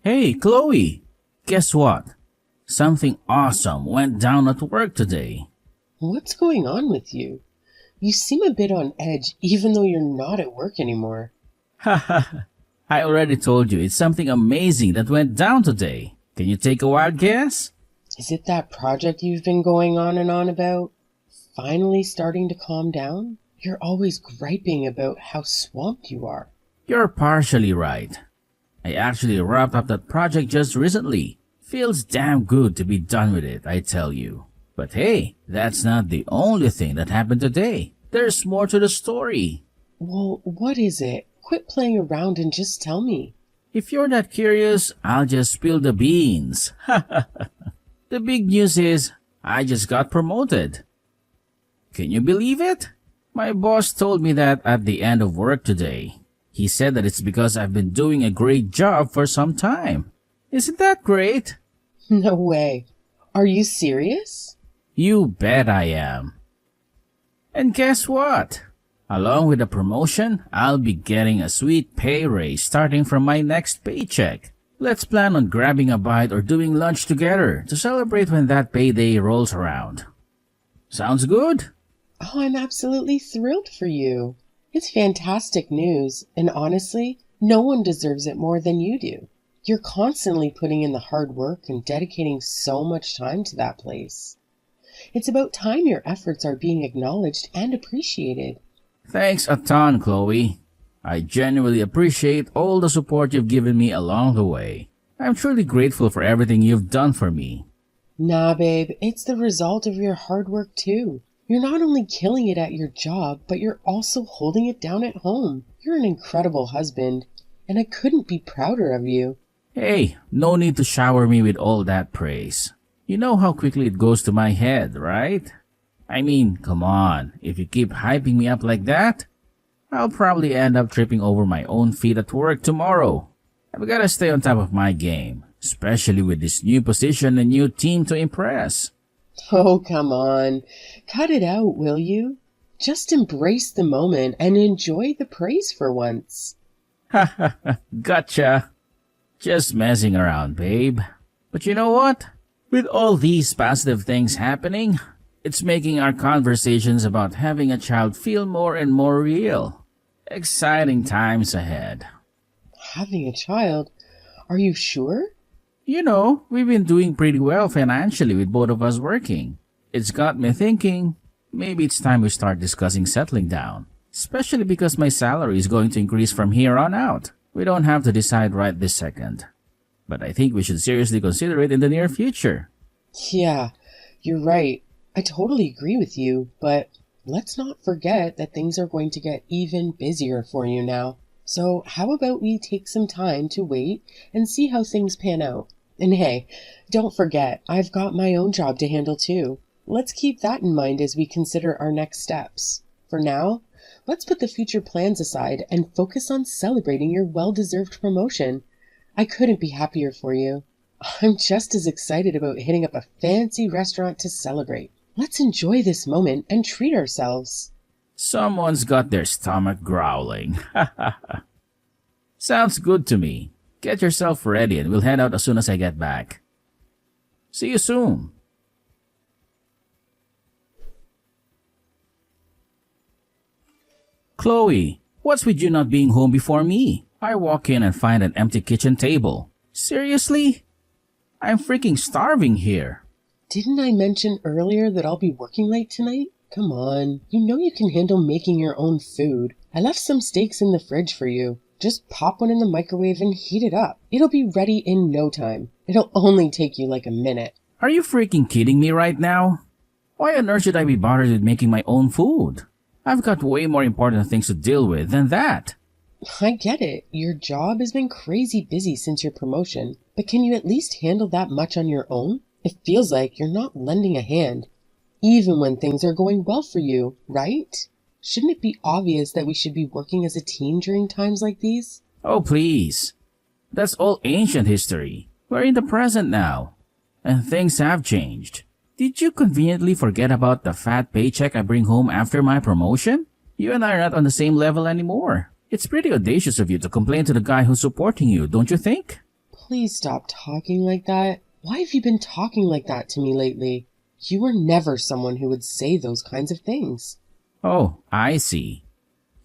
Hey, Chloe! Guess what? Something awesome went down at work today. What's going on with you? You seem a bit on edge even though you're not at work anymore. Haha, I already told you it's something amazing that went down today. Can you take a wild guess? Is it that project you've been going on and on about? Finally starting to calm down? You're always griping about how swamped you are. You're partially right. I actually wrapped up that project just recently. Feels damn good to be done with it, I tell you. But hey, that's not the only thing that happened today. There's more to the story. Well, what is it? Quit playing around and just tell me. If you're not curious, I'll just spill the beans. The big news is, I just got promoted. Can you believe it? My boss told me that at the end of work today. He said that it's because I've been doing a great job for some time. Isn't that great? No way. Are you serious? You bet I am. And guess what? Along with the promotion, I'll be getting a sweet pay raise starting from my next paycheck. Let's plan on grabbing a bite or doing lunch together to celebrate when that payday rolls around. Sounds good? Oh, I'm absolutely thrilled for you. It's fantastic news, and honestly, no one deserves it more than you do. You're constantly putting in the hard work and dedicating so much time to that place. It's about time your efforts are being acknowledged and appreciated. Thanks a ton, Chloe. I genuinely appreciate all the support you've given me along the way. I'm truly grateful for everything you've done for me. Nah, babe, it's the result of your hard work too. You're not only killing it at your job, but you're also holding it down at home. You're an incredible husband, and I couldn't be prouder of you. Hey, no need to shower me with all that praise. You know how quickly it goes to my head, right? I mean, come on, if you keep hyping me up like that, I'll probably end up tripping over my own feet at work tomorrow. I've gotta stay on top of my game, especially with this new position and new team to impress. Oh, come on. Cut it out, will you? Just embrace the moment and enjoy the praise for once. Ha ha ha, gotcha. Just messing around, babe. But you know what? With all these positive things happening, it's making our conversations about having a child feel more and more real. Exciting times ahead. Having a child? Are you sure? You know, we've been doing pretty well financially with both of us working. It's got me thinking, maybe it's time we start discussing settling down. Especially because my salary is going to increase from here on out. We don't have to decide right this second. But I think we should seriously consider it in the near future. Yeah, you're right. I totally agree with you, but let's not forget that things are going to get even busier for you now. So how about we take some time to wait and see how things pan out? And hey, don't forget, I've got my own job to handle too. Let's keep that in mind as we consider our next steps. For now, let's put the future plans aside and focus on celebrating your well-deserved promotion. I couldn't be happier for you. I'm just as excited about hitting up a fancy restaurant to celebrate. Let's enjoy this moment and treat ourselves. Someone's got their stomach growling. Sounds good to me. Get yourself ready and we'll head out as soon as I get back. See you soon. Chloe, what's with you not being home before me? I walk in and find an empty kitchen table. Seriously? I'm freaking starving here. Didn't I mention earlier that I'll be working late tonight? Come on, you know you can handle making your own food. I left some steaks in the fridge for you. Just pop one in the microwave and heat it up. It'll be ready in no time. It'll only take you like a minute. Are you freaking kidding me right now? Why on earth should I be bothered with making my own food? I've got way more important things to deal with than that. I get it. Your job has been crazy busy since your promotion, but can you at least handle that much on your own? It feels like you're not lending a hand, even when things are going well for you, right? Shouldn't it be obvious that we should be working as a team during times like these? Oh, please. That's all ancient history. We're in the present now. And things have changed. Did you conveniently forget about the fat paycheck I bring home after my promotion? You and I are not on the same level anymore. It's pretty audacious of you to complain to the guy who's supporting you, don't you think? Please stop talking like that. Why have you been talking like that to me lately? You were never someone who would say those kinds of things. Oh, I see.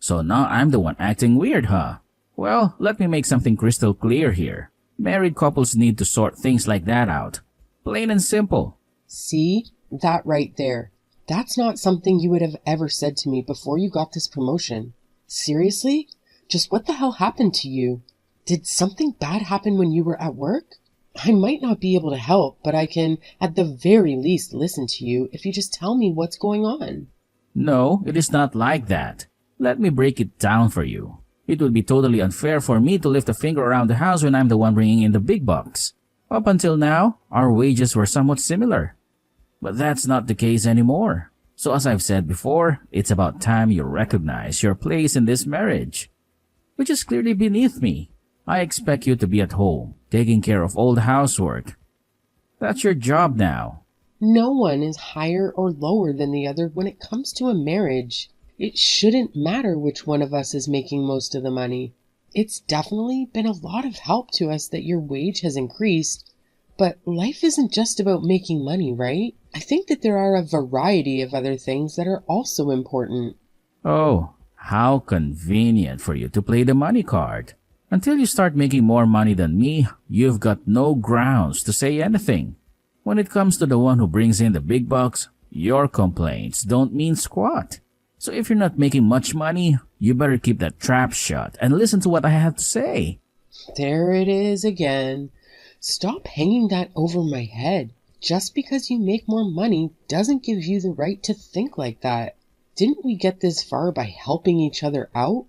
So now I'm the one acting weird, huh? Well, let me make something crystal clear here. Married couples need to sort things like that out. Plain and simple. See? That right there. That's not something you would have ever said to me before you got this promotion. Seriously? Just what the hell happened to you? Did something bad happen when you were at work? I might not be able to help, but I can, at the very least, listen to you if you just tell me what's going on. No, it is not like that. Let me break it down for you. It would be totally unfair for me to lift a finger around the house when I'm the one bringing in the big bucks. Up until now, our wages were somewhat similar. But that's not the case anymore. So as I've said before, it's about time you recognize your place in this marriage, which is clearly beneath me. I expect you to be at home, taking care of all the housework. That's your job now. No one is higher or lower than the other when it comes to a marriage. It shouldn't matter which one of us is making most of the money. It's definitely been a lot of help to us that your wage has increased, but life isn't just about making money, right? I think that there are a variety of other things that are also important. Oh, how convenient for you to play the money card. Until you start making more money than me, you've got no grounds to say anything. When it comes to the one who brings in the big bucks, your complaints don't mean squat. So if you're not making much money, you better keep that trap shut and listen to what I have to say. There it is again. Stop hanging that over my head. Just because you make more money doesn't give you the right to think like that. Didn't we get this far by helping each other out?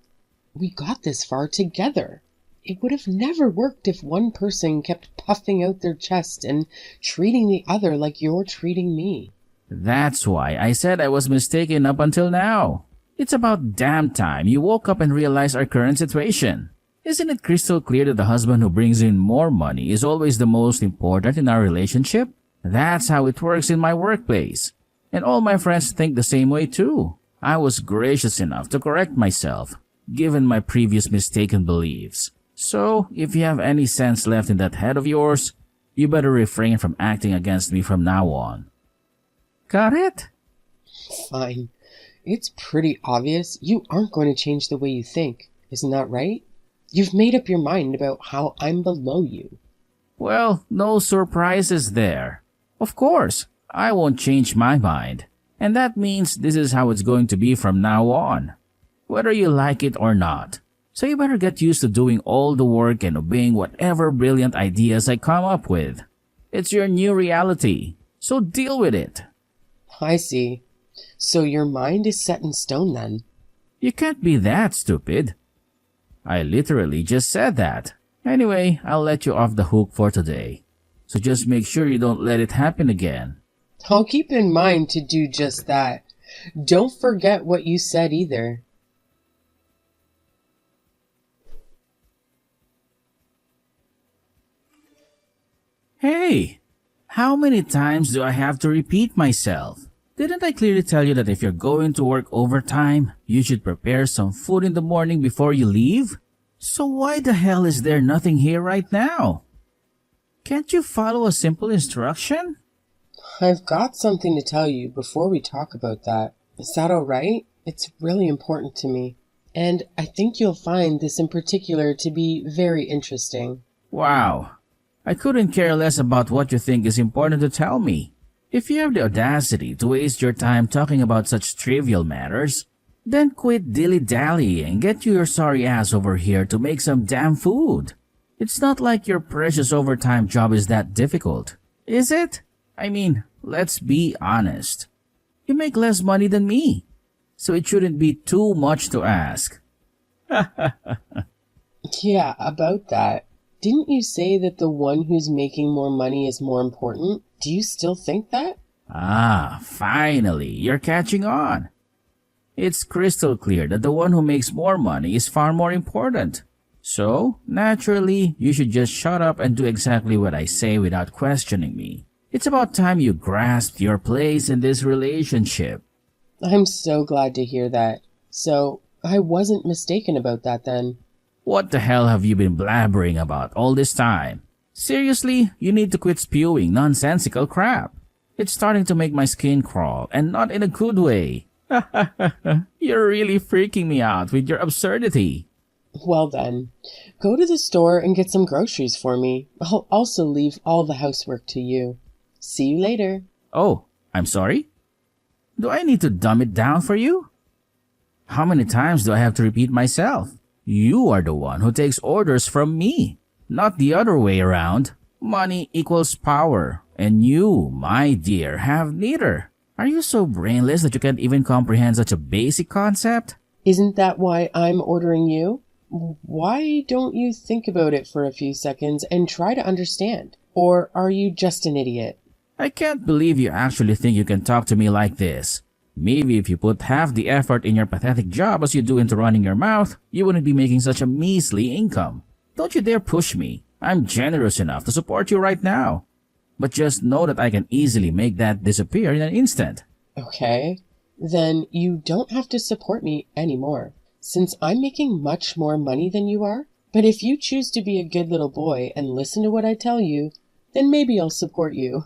We got this far together. It would have never worked if one person kept puffing out their chest and treating the other like you're treating me. That's why I said I was mistaken up until now. It's about damn time you woke up and realized our current situation. Isn't it crystal clear that the husband who brings in more money is always the most important in our relationship? That's how it works in my workplace. And all my friends think the same way too. I was gracious enough to correct myself, given my previous mistaken beliefs. So, if you have any sense left in that head of yours, you better refrain from acting against me from now on. Got it? Fine. It's pretty obvious you aren't going to change the way you think. Isn't that right? You've made up your mind about how I'm below you. Well, no surprises there. Of course, I won't change my mind. And that means this is how it's going to be from now on, whether you like it or not. So you better get used to doing all the work and obeying whatever brilliant ideas I come up with. It's your new reality, so deal with it. I see. So your mind is set in stone then? You can't be that stupid. I literally just said that. Anyway, I'll let you off the hook for today. So just make sure you don't let it happen again. I'll keep in mind to do just that. Don't forget what you said either. Hey, how many times do I have to repeat myself? Didn't I clearly tell you that if you're going to work overtime, you should prepare some food in the morning before you leave? So why the hell is there nothing here right now? Can't you follow a simple instruction? I've got something to tell you before we talk about that. Is that all right? It's really important to me. And I think you'll find this in particular to be very interesting. Wow. I couldn't care less about what you think is important to tell me. If you have the audacity to waste your time talking about such trivial matters, then quit dilly-dallying and get your sorry ass over here to make some damn food. It's not like your precious overtime job is that difficult, is it? I mean, let's be honest. You make less money than me, so it shouldn't be too much to ask. Yeah, about that. Didn't you say that the one who's making more money is more important? Do you still think that? Ah, finally, you're catching on. It's crystal clear that the one who makes more money is far more important. So, naturally, you should just shut up and do exactly what I say without questioning me. It's about time you grasped your place in this relationship. I'm so glad to hear that. So, I wasn't mistaken about that then. What the hell have you been blabbering about all this time? Seriously, you need to quit spewing nonsensical crap. It's starting to make my skin crawl, and not in a good way. You're really freaking me out with your absurdity. Well then, go to the store and get some groceries for me. I'll also leave all the housework to you. See you later. Oh, I'm sorry? Do I need to dumb it down for you? How many times do I have to repeat myself? You are the one who takes orders from me, not the other way around. Money equals power, and you, my dear, have neither. Are you so brainless that you can't even comprehend such a basic concept? Isn't that why I'm ordering you? Why don't you think about it for a few seconds and try to understand? Or are you just an idiot? I can't believe you actually think you can talk to me like this. Maybe if you put half the effort in your pathetic job as you do into running your mouth, you wouldn't be making such a measly income. Don't you dare push me. I'm generous enough to support you right now. But just know that I can easily make that disappear in an instant. Okay, then you don't have to support me anymore, since I'm making much more money than you are. But if you choose to be a good little boy and listen to what I tell you, then maybe I'll support you.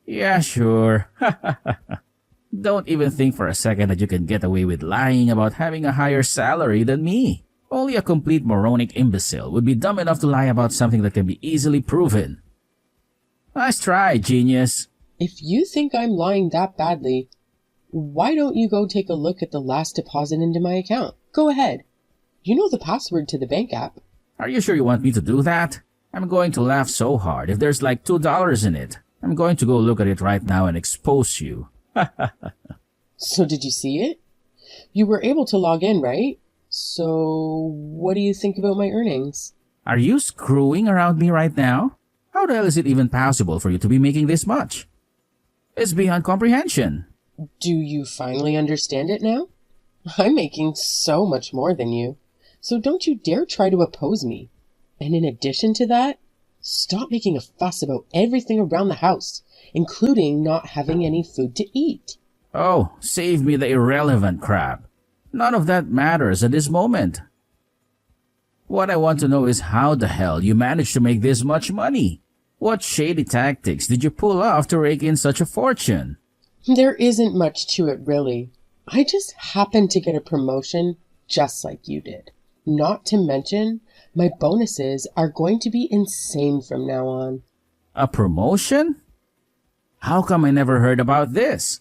Yeah, sure. Don't even think for a second that you can get away with lying about having a higher salary than me. Only a complete moronic imbecile would be dumb enough to lie about something that can be easily proven. Nice try, genius. If you think I'm lying that badly, why don't you go take a look at the last deposit into my account? Go ahead. You know the password to the bank app. Are you sure you want me to do that? I'm going to laugh so hard if there's like $2 in it. I'm going to go look at it right now and expose you. So did you see it? You were able to log in, right? So what do you think about my earnings? Are you screwing around me right now? How the hell is it even possible for you to be making this much? It's beyond comprehension. Do you finally understand it now? I'm making so much more than you, so don't you dare try to oppose me. And in addition to that, stop making a fuss about everything around the house, including not having any food to eat. Oh, save me the irrelevant crap. None of that matters at this moment. What I want to know is how the hell you managed to make this much money. What shady tactics did you pull off to rake in such a fortune? There isn't much to it, really. I just happened to get a promotion just like you did. Not to mention, my bonuses are going to be insane from now on. A promotion? How come I never heard about this?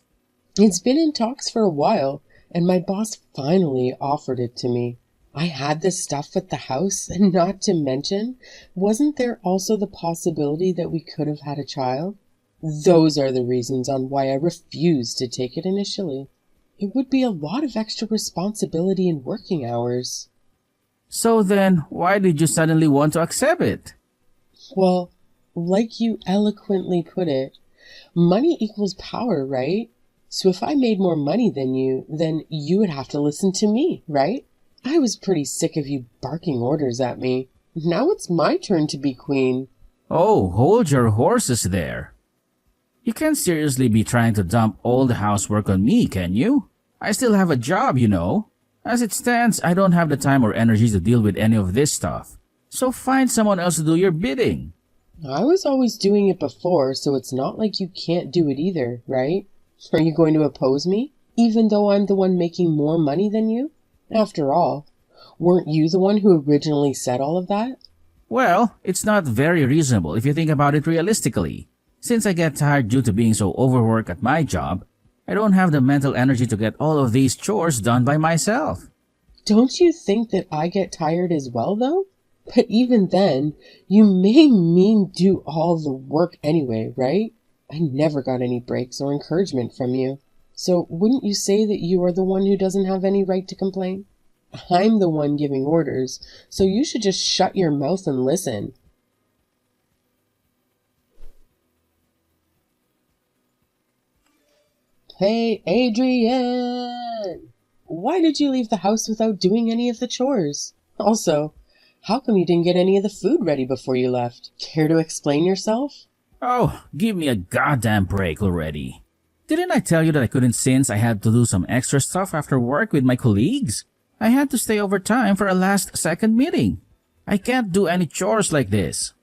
It's been in talks for a while, and my boss finally offered it to me. I had this stuff with the house, and not to mention, wasn't there also the possibility that we could have had a child? Those are the reasons on why I refused to take it initially. It would be a lot of extra responsibility and working hours. So then, why did you suddenly want to accept it? Well, like you eloquently put it, money equals power, right? So if I made more money than you, then you would have to listen to me, right? I was pretty sick of you barking orders at me. Now it's my turn to be queen. Oh, hold your horses there. You can't seriously be trying to dump all the housework on me, can you? I still have a job, you know. As it stands, I don't have the time or energy to deal with any of this stuff. So find someone else to do your bidding. I was always doing it before, so it's not like you can't do it either, right? Are you going to oppose me, even though I'm the one making more money than you? After all, weren't you the one who originally said all of that? Well, it's not very reasonable if you think about it realistically. Since I get tired due to being so overworked at my job, I don't have the mental energy to get all of these chores done by myself. Don't you think that I get tired as well, though? But even then, you may mean do all the work anyway, right? I never got any breaks or encouragement from you. So wouldn't you say that you are the one who doesn't have any right to complain? I'm the one giving orders, so you should just shut your mouth and listen. Hey, Adrian! Why did you leave the house without doing any of the chores? Also, how come you didn't get any of the food ready before you left? Care to explain yourself? Oh, give me a goddamn break already. Didn't I tell you that I couldn't since I had to do some extra stuff after work with my colleagues? I had to stay overtime for a last-second meeting. I can't do any chores like this.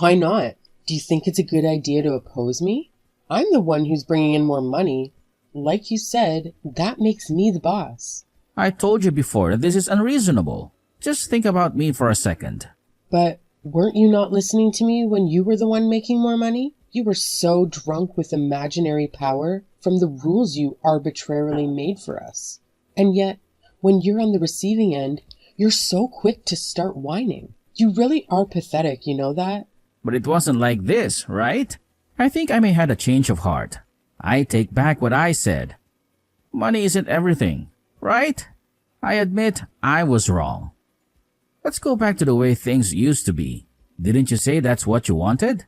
Why not? Do you think it's a good idea to oppose me? I'm the one who's bringing in more money. Like you said, that makes me the boss. I told you before that this is unreasonable. Just think about me for a second. But weren't you not listening to me when you were the one making more money? You were so drunk with imaginary power from the rules you arbitrarily made for us. And yet, when you're on the receiving end, you're so quick to start whining. You really are pathetic, you know that? But it wasn't like this, right? I think I may have had a change of heart. I take back what I said. Money isn't everything, right? I admit I was wrong. Let's go back to the way things used to be. Didn't you say that's what you wanted?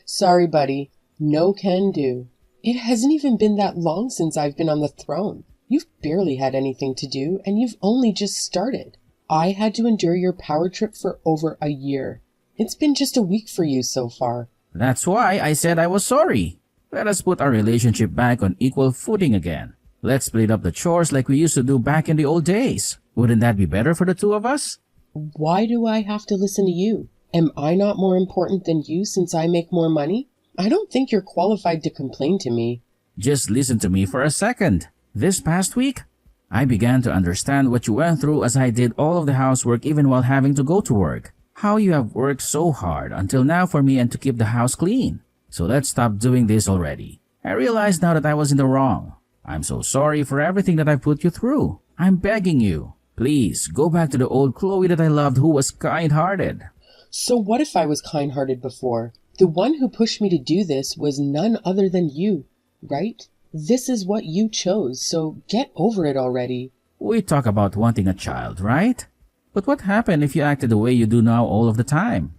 Sorry, buddy. No can do. It hasn't even been that long since I've been on the throne. You've barely had anything to do, and you've only just started. I had to endure your power trip for over a year. It's been just a week for you so far. That's why I said I was sorry. Let us put our relationship back on equal footing again. Let's split up the chores like we used to do back in the old days. Wouldn't that be better for the two of us? Why do I have to listen to you? Am I not more important than you since I make more money? I don't think you're qualified to complain to me. Just listen to me for a second. This past week, I began to understand what you went through as I did all of the housework even while having to go to work. How you have worked so hard until now for me and to keep the house clean. So let's stop doing this already. I realize now that I was in the wrong. I'm so sorry for everything that I put you through. I'm begging you. Please, go back to the old Chloe that I loved who was kind-hearted. So what if I was kind-hearted before? The one who pushed me to do this was none other than you, right? This is what you chose, so get over it already. We talk about wanting a child, right? But what happened if you acted the way you do now all of the time?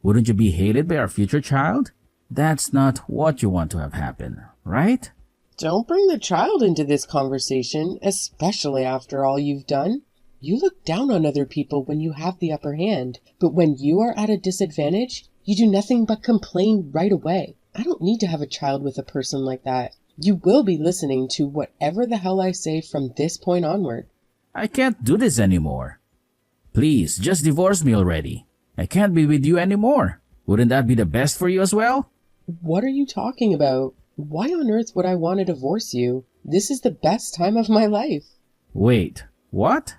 Wouldn't you be hated by our future child? That's not what you want to have happen, right? Don't bring the child into this conversation, especially after all you've done. You look down on other people when you have the upper hand, but when you are at a disadvantage, you do nothing but complain right away. I don't need to have a child with a person like that. You will be listening to whatever the hell I say from this point onward. I can't do this anymore. Please, just divorce me already. I can't be with you anymore. Wouldn't that be the best for you as well? What are you talking about? Why on earth would I want to divorce you? This is the best time of my life. Wait, what?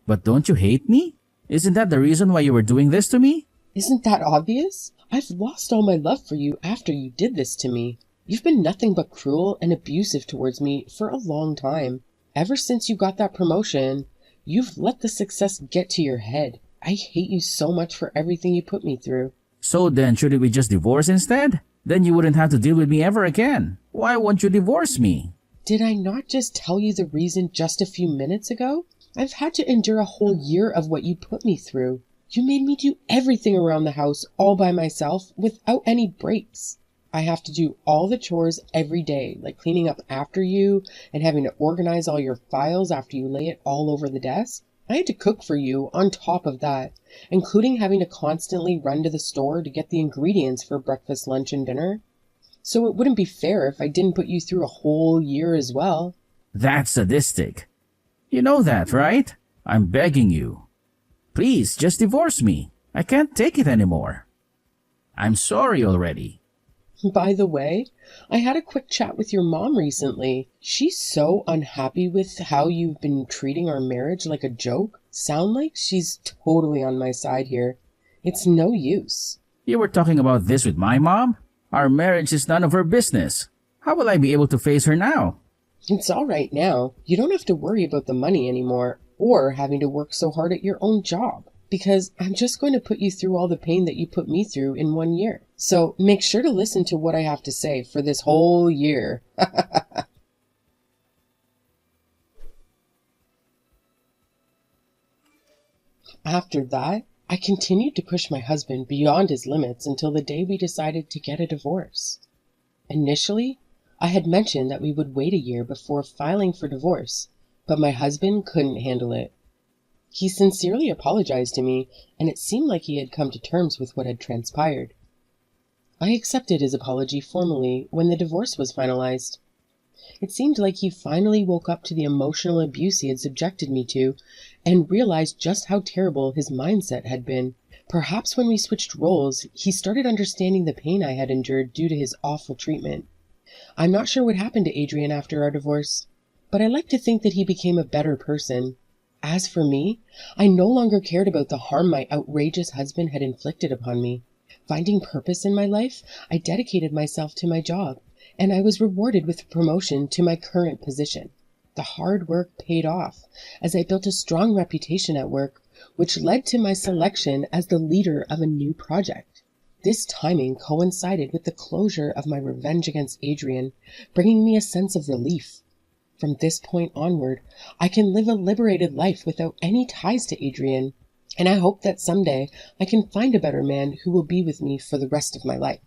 But don't you hate me? Isn't that the reason why you were doing this to me? Isn't that obvious? I've lost all my love for you after you did this to me. You've been nothing but cruel and abusive towards me for a long time. Ever since you got that promotion, you've let the success get to your head. I hate you so much for everything you put me through. So then, shouldn't we just divorce instead? Then you wouldn't have to deal with me ever again. Why won't you divorce me? Did I not just tell you the reason just a few minutes ago? I've had to endure a whole year of what you put me through. You made me do everything around the house all by myself without any breaks. I have to do all the chores every day, like cleaning up after you and having to organize all your files after you lay it all over the desk. I had to cook for you on top of that, including having to constantly run to the store to get the ingredients for breakfast, lunch, and dinner. So it wouldn't be fair if I didn't put you through a whole year as well. That's sadistic. You know that, right? I'm begging you. Please, just divorce me. I can't take it anymore. I'm sorry already. By the way, I had a quick chat with your mom recently. She's so unhappy with how you've been treating our marriage like a joke. Sound like she's totally on my side here. It's no use. You were talking about this with my mom? Our marriage is none of her business. How will I be able to face her now? It's all right now. You don't have to worry about the money anymore, or having to work so hard at your own job, because I'm just going to put you through all the pain that you put me through in 1 year. So make sure to listen to what I have to say for this whole year. After that, I continued to push my husband beyond his limits until the day we decided to get a divorce. Initially, I had mentioned that we would wait a year before filing for divorce, but my husband couldn't handle it. He sincerely apologized to me, and it seemed like he had come to terms with what had transpired. I accepted his apology formally when the divorce was finalized. It seemed like he finally woke up to the emotional abuse he had subjected me to and realized just how terrible his mindset had been. Perhaps when we switched roles, he started understanding the pain I had endured due to his awful treatment. I'm not sure what happened to Adrian after our divorce, but I like to think that he became a better person. As for me, I no longer cared about the harm my outrageous husband had inflicted upon me. Finding purpose in my life, I dedicated myself to my job, and I was rewarded with a promotion to my current position. The hard work paid off, as I built a strong reputation at work, which led to my selection as the leader of a new project. This timing coincided with the closure of my revenge against Adrian, bringing me a sense of relief. From this point onward, I can live a liberated life without any ties to Adrian, and I hope that someday I can find a better man who will be with me for the rest of my life.